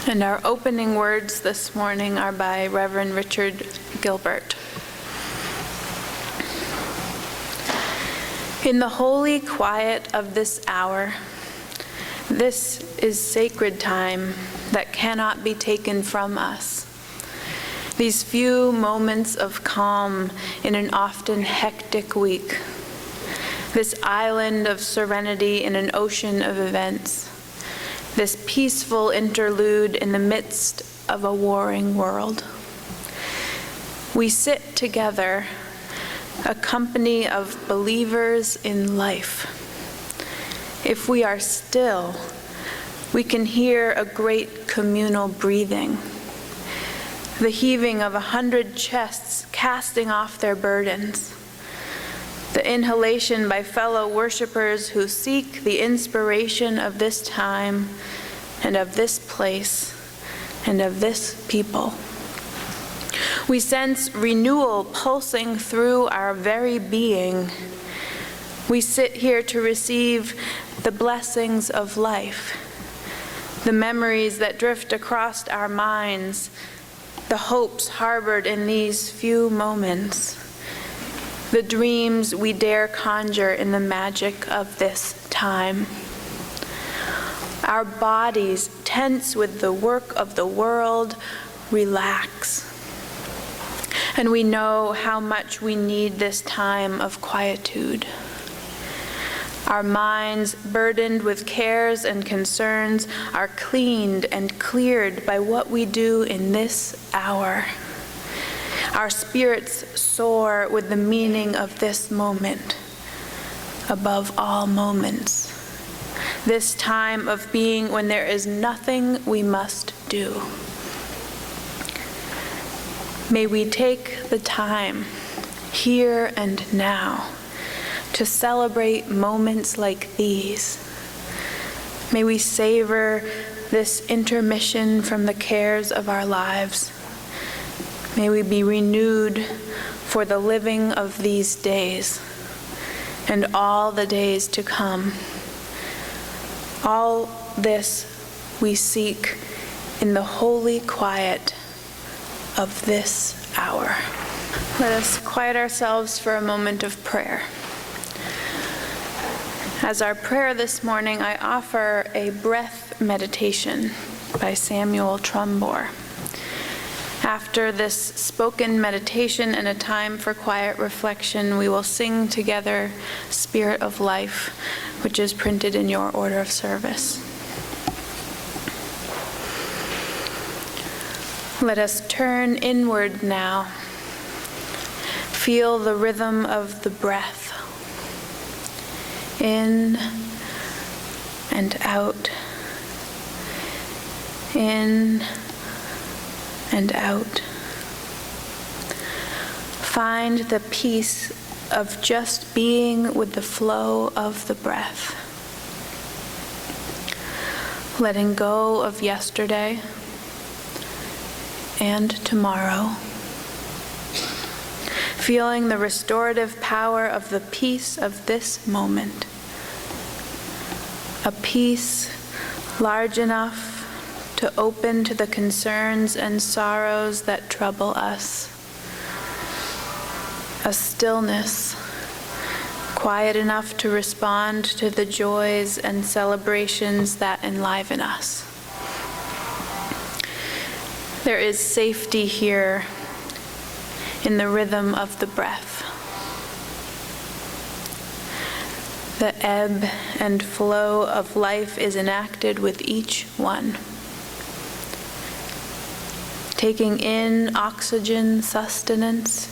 And our opening words this morning are by Reverend Richard Gilbert. In the holy quiet of this hour, this is sacred time that cannot be taken from us. These few moments of calm in an often hectic week. This island of serenity in an ocean of events. This peaceful interlude in the midst of a warring world. We sit together, a company of believers in life. If we are still, we can hear a great communal breathing, the heaving of 100 chests casting off their burdens, the inhalation by fellow worshipers who seek the inspiration of this time and of this place and of this people. We sense renewal pulsing through our very being. We sit here to receive the blessings of life, the memories that drift across our minds, the hopes harbored in these few moments, the dreams we dare conjure in the magic of this time. Our bodies, tense with the work of the world, relax. And we know how much we need this time of quietude. Our minds, burdened with cares and concerns, are cleaned and cleared by what we do in this hour. Our spirits soar with the meaning of this moment, above all moments. This time of being when there is nothing we must do. May we take the time, here and now, to celebrate moments like these. May we savor this intermission from the cares of our lives. May we be renewed for the living of these days and all the days to come. All this we seek in the holy quiet of this hour. Let us quiet ourselves for a moment of prayer. As our prayer this morning, I offer a breath meditation by Samuel Trumbore. After this spoken meditation and a time for quiet reflection, we will sing together Spirit of Life, which is printed in your order of service. Let us turn inward now. Feel the rhythm of the breath. In and out. In and out. Find the peace of just being with the flow of the breath. Letting go of yesterday and tomorrow. Feeling the restorative power of the peace of this moment. A peace large enough to open to the concerns and sorrows that trouble us. A stillness quiet enough to respond to the joys and celebrations that enliven us. There is safety here in the rhythm of the breath. The ebb and flow of life is enacted with each one. Taking in oxygen sustenance,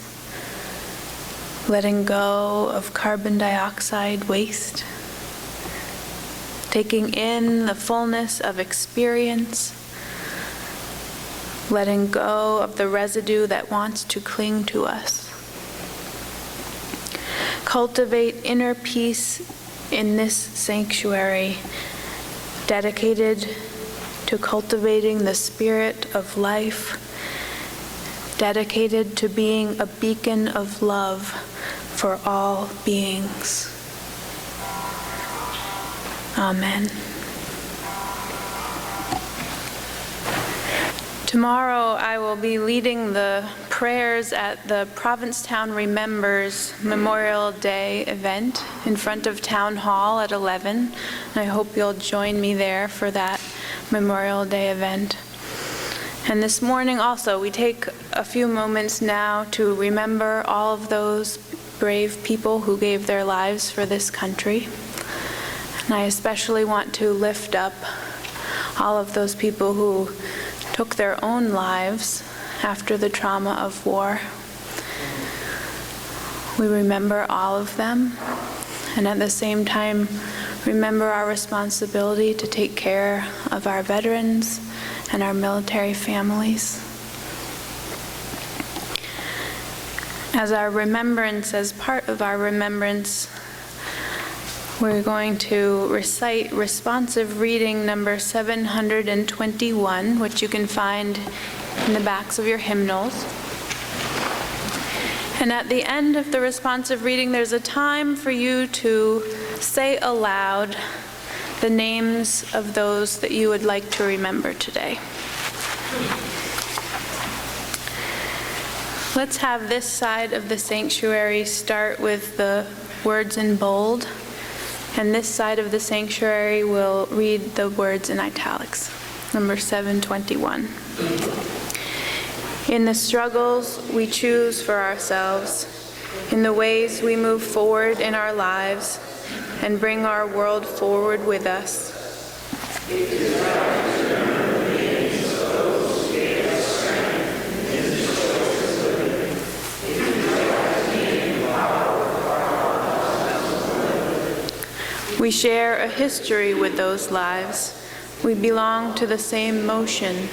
letting go of carbon dioxide waste, taking in the fullness of experience, letting go of the residue that wants to cling to us. Cultivate inner peace in this sanctuary, dedicated to cultivating the spirit of life, dedicated to being a beacon of love for all beings. Amen. Tomorrow I will be leading the prayers at the Provincetown Remembers Memorial Day event in front of Town Hall at 11. And I hope you'll join me there for that Memorial Day event. And this morning also, we take a few moments now to remember all of those brave people who gave their lives for this country. And I especially want to lift up all of those people who took their own lives after the trauma of war. We remember all of them, and at the same time, remember our responsibility to take care of our veterans and our military families. As part of our remembrance, we're going to recite responsive reading number 721, which you can find in the backs of your hymnals. And at the end of the responsive reading, there's a time for you to say aloud the names of those that you would like to remember today. Let's have this side of the sanctuary start with the words in bold. And this side of the sanctuary will read the words in italics. Number 721. In the struggles we choose for ourselves, in the ways we move forward in our lives and bring our world forward with us. We share a history with those lives. We belong to the same motion.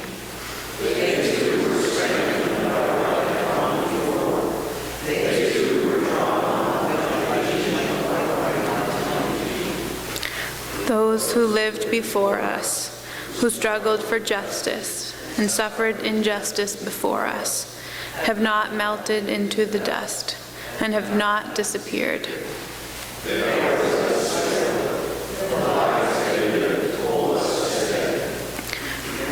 Those who lived before us, who struggled for justice and suffered injustice before us, have not melted into the dust and have not disappeared.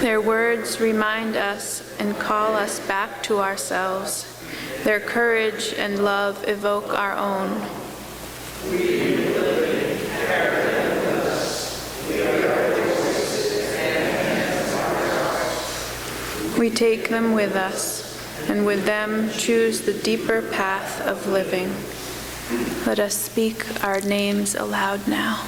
Their words remind us and call us back to ourselves. Their courage and love evoke our own. We take them with us, and with them choose the deeper path of living. Let us speak our names aloud now.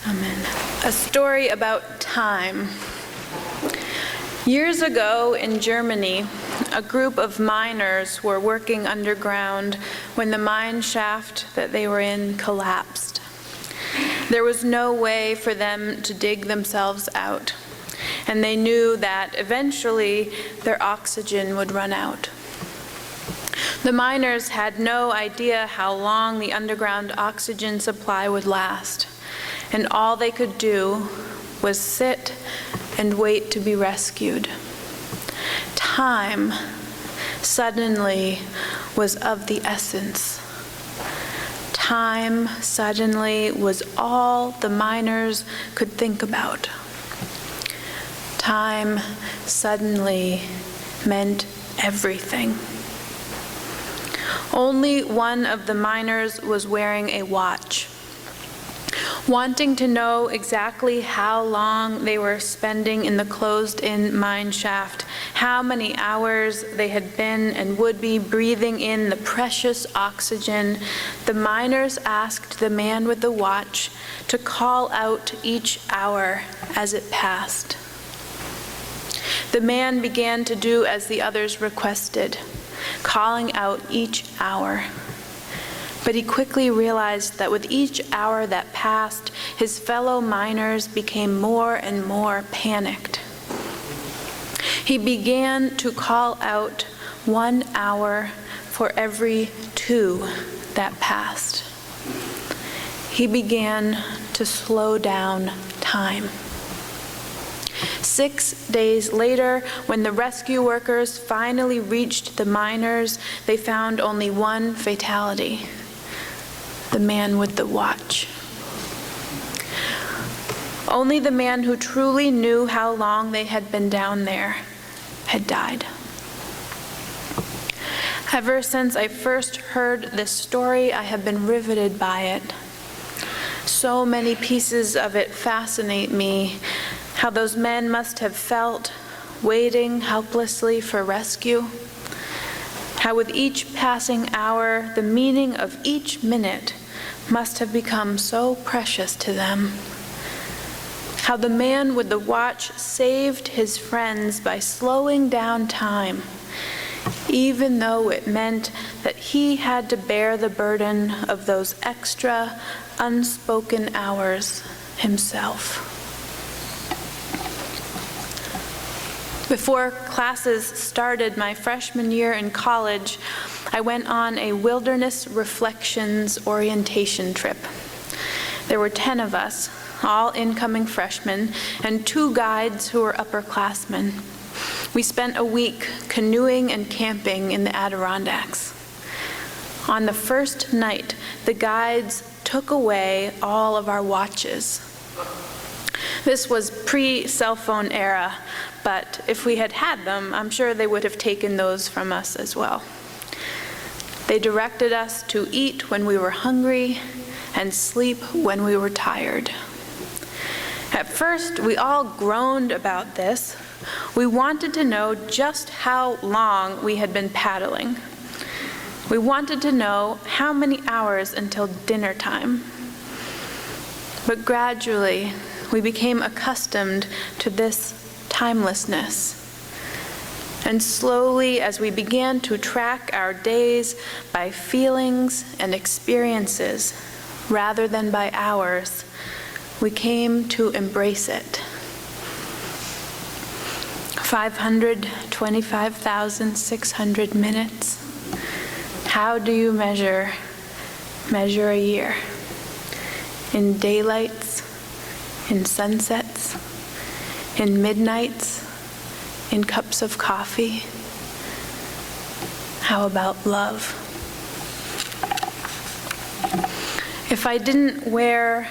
Amen. A story about time. Years ago in Germany, a group of miners were working underground when the mine shaft that they were in collapsed. There was no way for them to dig themselves out, and they knew that eventually their oxygen would run out. The miners had no idea how long the underground oxygen supply would last, and all they could do was sit and wait to be rescued. Time suddenly was of the essence. Time suddenly was all the miners could think about. Time suddenly meant everything. Only one of the miners was wearing a watch. Wanting to know exactly how long they were spending in the closed-in mine shaft, how many hours they had been and would be breathing in the precious oxygen, the miners asked the man with the watch to call out each hour as it passed. The man began to do as the others requested, calling out each hour. But he quickly realized that with each hour that passed, his fellow miners became more and more panicked. He began to call out 1 hour for every 2 that passed. He began to slow down time. 6 days later, when the rescue workers finally reached the miners, they found only one fatality: the man with the watch. Only the man who truly knew how long they had been down there had died. Ever since I first heard this story, I have been riveted by it. So many pieces of it fascinate me. How those men must have felt, waiting helplessly for rescue. How with each passing hour, the meaning of each minute must have become so precious to them. How the man with the watch saved his friends by slowing down time, even though it meant that he had to bear the burden of those extra, unspoken hours himself. Before classes started my freshman year in college, I went on a Wilderness Reflections orientation trip. There were 10 of us, all incoming freshmen, and 2 guides who were upperclassmen. We spent a week canoeing and camping in the Adirondacks. On the first night, the guides took away all of our watches. This was pre-cell phone era, but if we had had them, I'm sure they would have taken those from us as well. They directed us to eat when we were hungry and sleep when we were tired. At first, we all groaned about this. We wanted to know just how long we had been paddling. We wanted to know how many hours until dinner time. But gradually, we became accustomed to this timelessness. And slowly, as we began to track our days by feelings and experiences rather than by hours, we came to embrace it. 525,600 minutes. How do you measure a year? In daylights, in sunsets, in midnights, in cups of coffee? How about love? If I didn't wear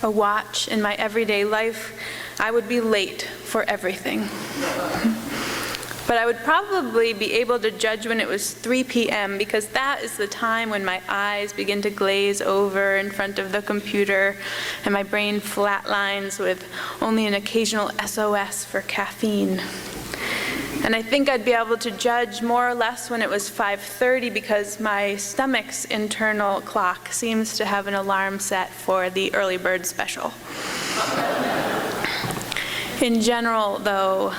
a watch in my everyday life, I would be late for everything. But I would probably be able to judge when it was 3 p.m. because that is the time when my eyes begin to glaze over in front of the computer and my brain flatlines with only an occasional SOS for caffeine. And I think I'd be able to judge more or less when it was 5:30 because my stomach's internal clock seems to have an alarm set for the early bird special. In general, though,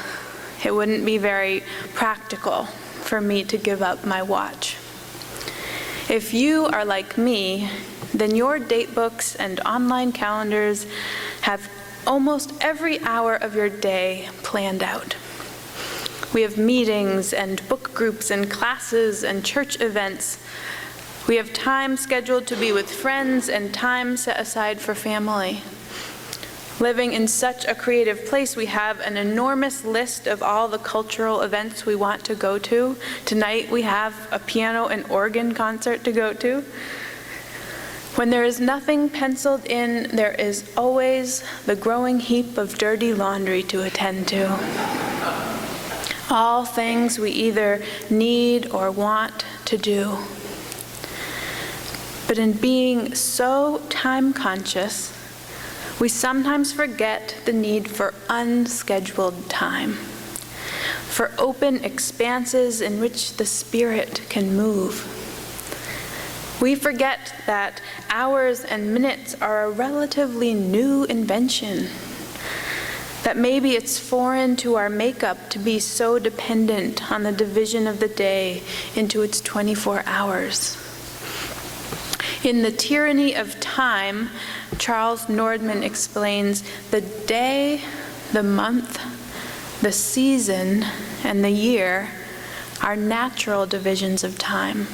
it wouldn't be very practical for me to give up my watch. If you are like me, then your date books and online calendars have almost every hour of your day planned out. We have meetings and book groups and classes and church events. We have time scheduled to be with friends and time set aside for family. Living in such a creative place, we have an enormous list of all the cultural events we want to go to. Tonight we have a piano and organ concert to go to. When there is nothing penciled in, there is always the growing heap of dirty laundry to attend to. All things we either need or want to do. But in being so time conscious, we sometimes forget the need for unscheduled time, for open expanses in which the Spirit can move. We forget that hours and minutes are a relatively new invention, that maybe it's foreign to our makeup to be so dependent on the division of the day into its 24 hours. In The Tyranny of Time, Charles Nordman explains the day, the month, the season, and the year are natural divisions of time,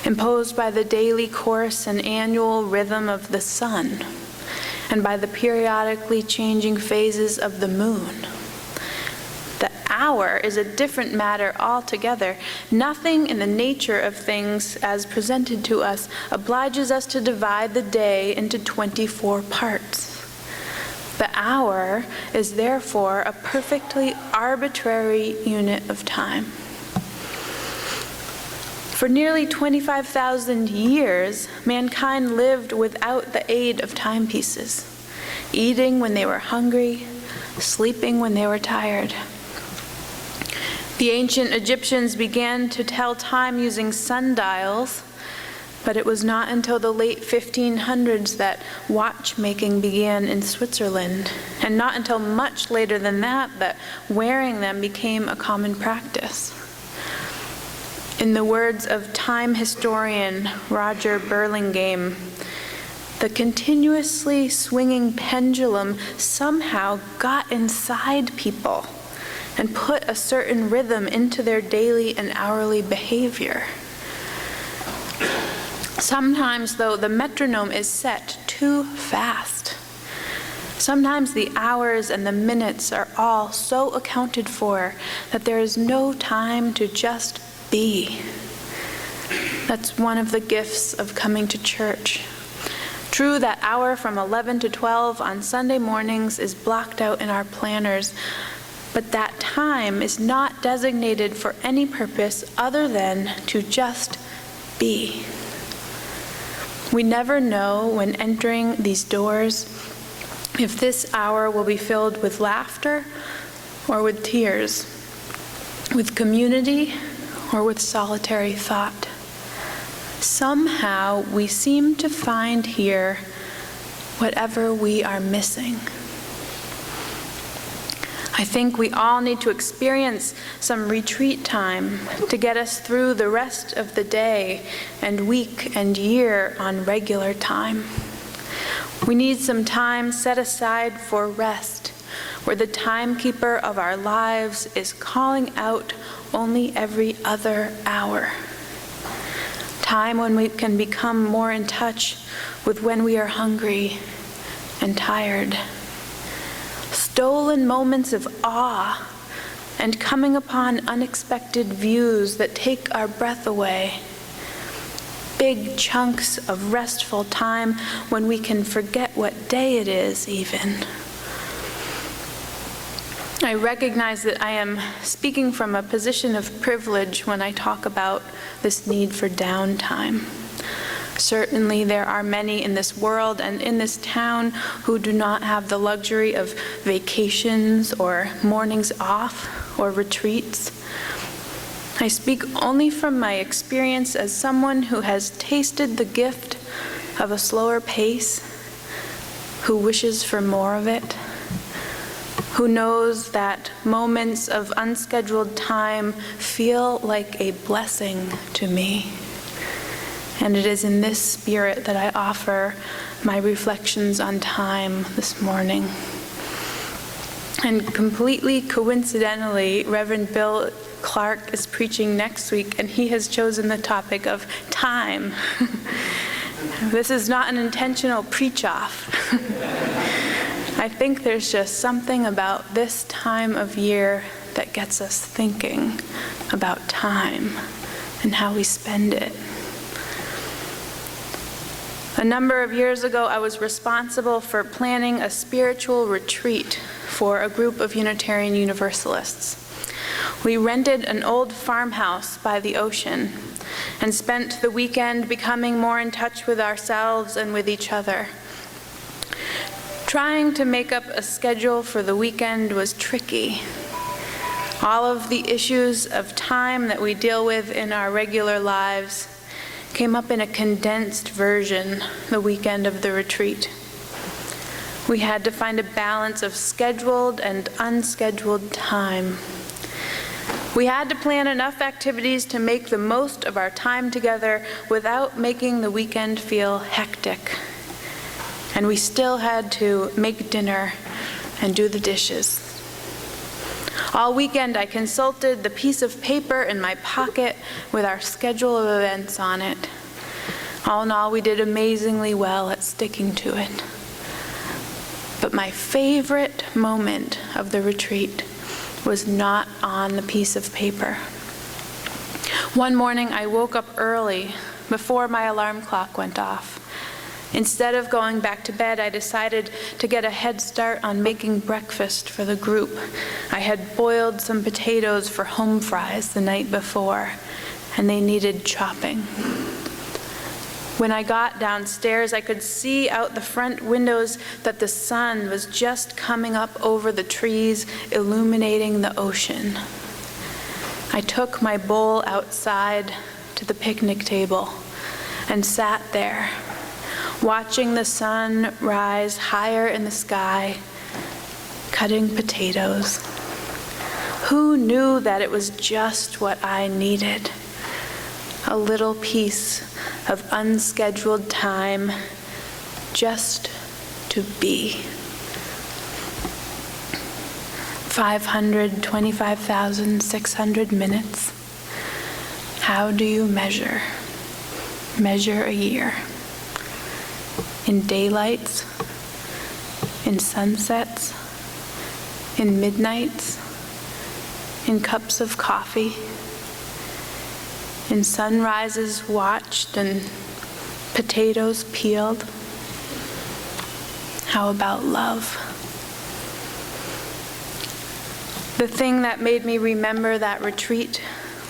imposed by the daily course and annual rhythm of the sun, and by the periodically changing phases of the moon. The hour is a different matter altogether. Nothing in the nature of things as presented to us obliges us to divide the day into 24 parts. The hour is therefore a perfectly arbitrary unit of time. For nearly 25,000 years, mankind lived without the aid of timepieces, eating when they were hungry, sleeping when they were tired. The ancient Egyptians began to tell time using sundials, but it was not until the late 1500s that watchmaking began in Switzerland, and not until much later than that that wearing them became a common practice. In the words of time historian Roger Burlingame, the continuously swinging pendulum somehow got inside people and put a certain rhythm into their daily and hourly behavior. Sometimes, though, the metronome is set too fast. Sometimes the hours and the minutes are all so accounted for that there is no time to just be. That's one of the gifts of coming to church. True, that hour from 11 to 12 on Sunday mornings is blocked out in our planners, but that time is not designated for any purpose other than to just be. We never know when entering these doors if this hour will be filled with laughter or with tears, with community or with solitary thought. Somehow we seem to find here whatever we are missing. I think we all need to experience some retreat time to get us through the rest of the day and week and year on regular time. We need some time set aside for rest, where the timekeeper of our lives is calling out only every other hour. Time when we can become more in touch with when we are hungry and tired. Stolen moments of awe and coming upon unexpected views that take our breath away. Big chunks of restful time when we can forget what day it is even. I recognize that I am speaking from a position of privilege when I talk about this need for downtime. Certainly there are many in this world and in this town who do not have the luxury of vacations or mornings off or retreats. I speak only from my experience as someone who has tasted the gift of a slower pace, who wishes for more of it, who knows that moments of unscheduled time feel like a blessing to me. And it is in this spirit that I offer my reflections on time this morning. And completely coincidentally, Reverend Bill Clark is preaching next week, and he has chosen the topic of time. This is not an intentional preach-off. I think there's just something about this time of year that gets us thinking about time and how we spend it. A number of years ago, I was responsible for planning a spiritual retreat for a group of Unitarian Universalists. We rented an old farmhouse by the ocean and spent the weekend becoming more in touch with ourselves and with each other. Trying to make up a schedule for the weekend was tricky. All of the issues of time that we deal with in our regular lives came up in a condensed version the weekend of the retreat. We had to find a balance of scheduled and unscheduled time. We had to plan enough activities to make the most of our time together without making the weekend feel hectic. And we still had to make dinner and do the dishes. All weekend I consulted the piece of paper in my pocket with our schedule of events on it. All in all, we did amazingly well at sticking to it. But my favorite moment of the retreat was not on the piece of paper. One morning I woke up early before my alarm clock went off. Instead of going back to bed, I decided to get a head start on making breakfast for the group. I had boiled some potatoes for home fries the night before, and they needed chopping. When I got downstairs, I could see out the front windows that the sun was just coming up over the trees, illuminating the ocean. I took my bowl outside to the picnic table and sat there, watching the sun rise higher in the sky, cutting potatoes. Who knew that it was just what I needed? A little piece of unscheduled time just to be. 525,600 minutes. How do you measure a year? In daylights, in sunsets, in midnights, in cups of coffee, in sunrises watched and potatoes peeled. How about love? The thing that made me remember that retreat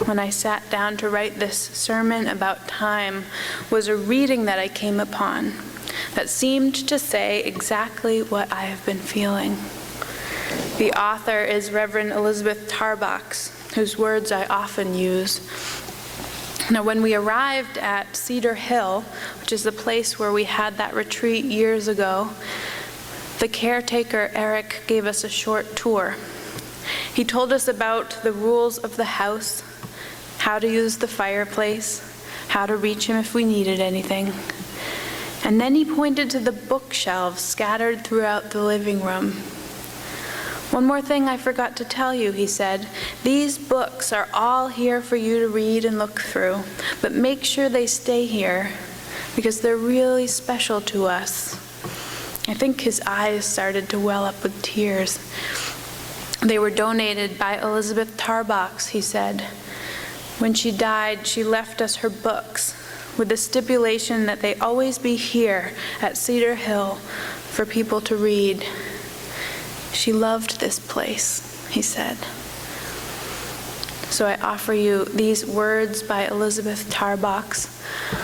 when I sat down to write this sermon about time was a reading that I came upon that seemed to say exactly what I have been feeling. The author is Reverend Elizabeth Tarbox, whose words I often use. Now, when we arrived at Cedar Hill, which is the place where we had that retreat years ago, the caretaker, Eric, gave us a short tour. He told us about the rules of the house, how to use the fireplace, how to reach him if we needed anything. And then he pointed to the bookshelves scattered throughout the living room. One more thing I forgot to tell you, he said. These books are all here for you to read and look through, but make sure they stay here because they're really special to us. I think his eyes started to well up with tears. They were donated by Elizabeth Tarbox, he said. When she died, she left us her books with the stipulation that they always be here at Cedar Hill for people to read. She loved this place, he said. So I offer you these words by Elizabeth Tarbox,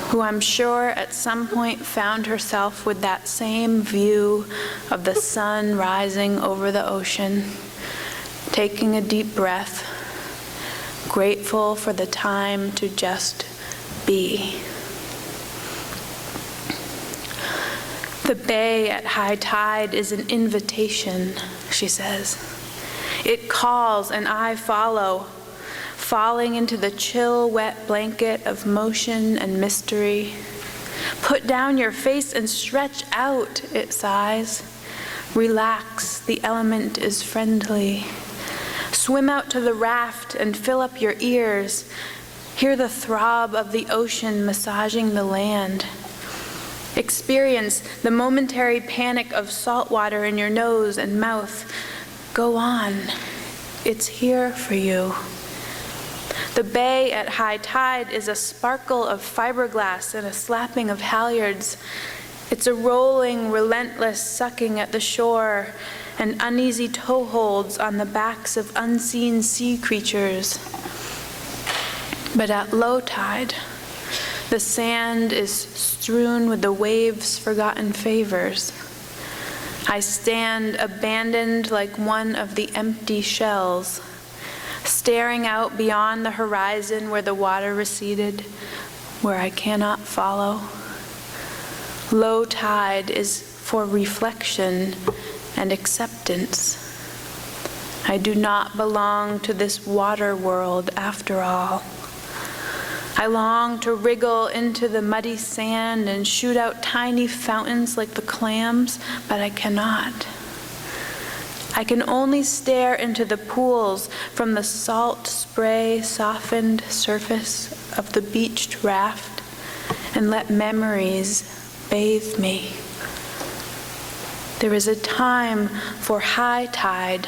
who I'm sure at some point found herself with that same view of the sun rising over the ocean, taking a deep breath, grateful for the time to just be. The bay at high tide is an invitation, she says. It calls and I follow, falling into the chill, wet blanket of motion and mystery. Put down your face and stretch out, it sighs. Relax, the element is friendly. Swim out to the raft and fill up your ears. Hear the throb of the ocean massaging the land. Experience the momentary panic of salt water in your nose and mouth. Go on. It's here for you. The bay at high tide is a sparkle of fiberglass and a slapping of halyards. It's a rolling, relentless sucking at the shore and uneasy toeholds on the backs of unseen sea creatures. But at low tide, the sand is strewn with the waves' forgotten favors. I stand abandoned like one of the empty shells, staring out beyond the horizon where the water receded, where I cannot follow. Low tide is for reflection and acceptance. I do not belong to this water world after all. I long to wriggle into the muddy sand and shoot out tiny fountains like the clams, but I cannot. I can only stare into the pools from the salt spray softened surface of the beached raft and let memories bathe me. There is a time for high tide,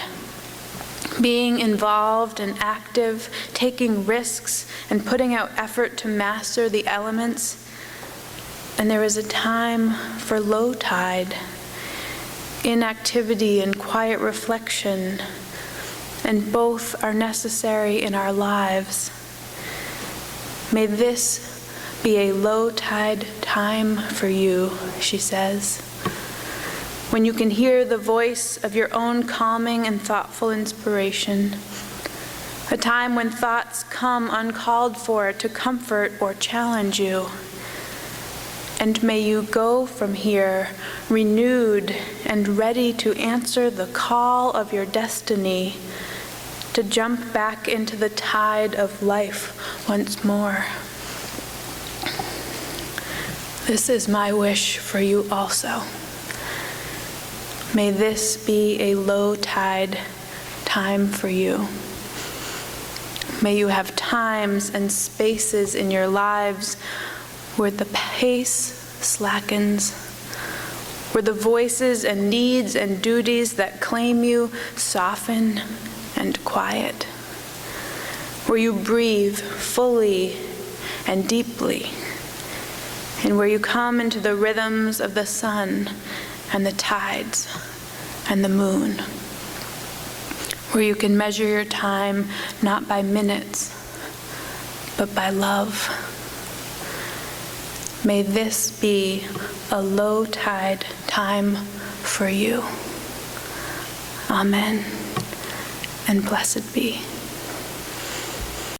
being involved and active, taking risks and putting out effort to master the elements. And there is a time for low tide, inactivity and quiet reflection, and both are necessary in our lives. May this be a low tide time for you, she says, when you can hear the voice of your own calming and thoughtful inspiration, a time when thoughts come uncalled for to comfort or challenge you. And may you go from here renewed and ready to answer the call of your destiny, to jump back into the tide of life once more. This is my wish for you also. May this be a low tide time for you. May you have times and spaces in your lives where the pace slackens, where the voices and needs and duties that claim you soften and quiet, where you breathe fully and deeply, and where you come into the rhythms of the sun and the tides and the moon, where you can measure your time not by minutes, but by love. May this be a low tide time for you. Amen, and blessed be.